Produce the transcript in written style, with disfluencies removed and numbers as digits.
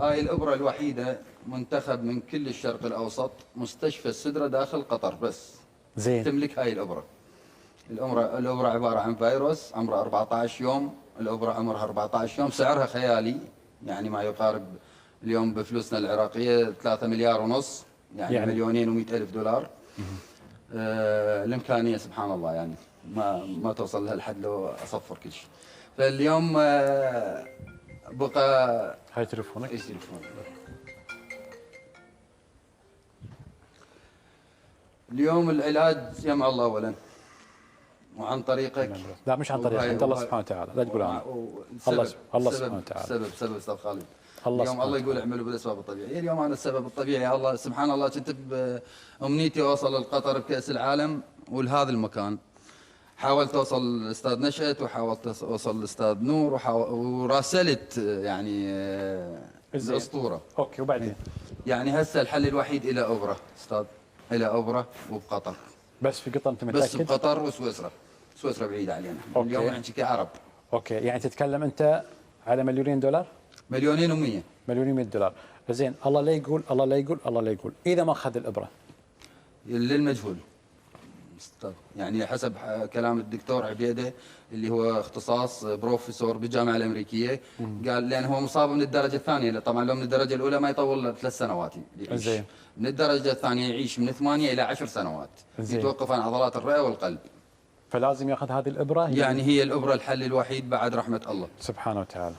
هاي الإبرة الوحيدة منتخب من كل الشرق الأوسط، مستشفى السدرة داخل قطر بس زين. تملك هاي الإبرة. الإبرة عبارة عن فيروس عمره 14 يوم، الإبرة عمرها 14 يوم، سعرها خيالي، يعني ما يقارب اليوم بفلوسنا العراقية 3 مليار ونص، يعني مليونين و100 ألف دولار. الإمكانية سبحان الله، يعني ما توصل لهالحد لو أصفر كل شيء. فاليوم بقى هاي تليفونك. ايش تليفون؟ اليوم العلاج يمع الله اولا، وعن طريقك. لا مش عن طريقك، انت الله سبحانه وتعالى، لا تقول انا. الله سبحانه وتعالى. سبب استاذ خالد. الله اليوم الله يقول اعملوا بالاسباب الطبيعيه، اليوم انا السبب الطبيعي. الله سبحان الله، كنت بامنيتي اوصل لقطر بكاس العالم ولهذا المكان. حاولت اوصل الاستاذ نشأت، وحاولت اوصل الاستاذ نور، وراسلت يعني الاسطوره. اوكي، وبعدين؟ يعني هسه الحل الوحيد الى اوبرا استاذ، الى اوبرا وبقطر. بس في قطر انت متاكد؟ بس بقطر وسويسرا. سويسرا بعيده علينا. أوكي. اليوم نحكي كعرب. اوكي، يعني تتكلم انت على مليونين دولار؟ مليونين و100. مليونين و100 دولار. زين، الله لا يقول، الله لا يقول، الله لا يقول، اذا ما اخذ الابره للمجهول استاذ، يعني حسب كلام الدكتور عبيده اللي هو اختصاص بروفيسور بالجامعه الامريكيه. قال لان هو مصاب من الدرجه الثانيه، طبعا لو من الدرجه الاولى ما يطول 3 سنوات يعيش. زين. من الدرجه الثانيه يعيش من 8 الى 10 سنوات. زين. يتوقف عن عضلات الرئه والقلب. فلازم ياخذ هذه الابره. يعني هي الابره الحل الوحيد بعد رحمه الله سبحانه وتعالى.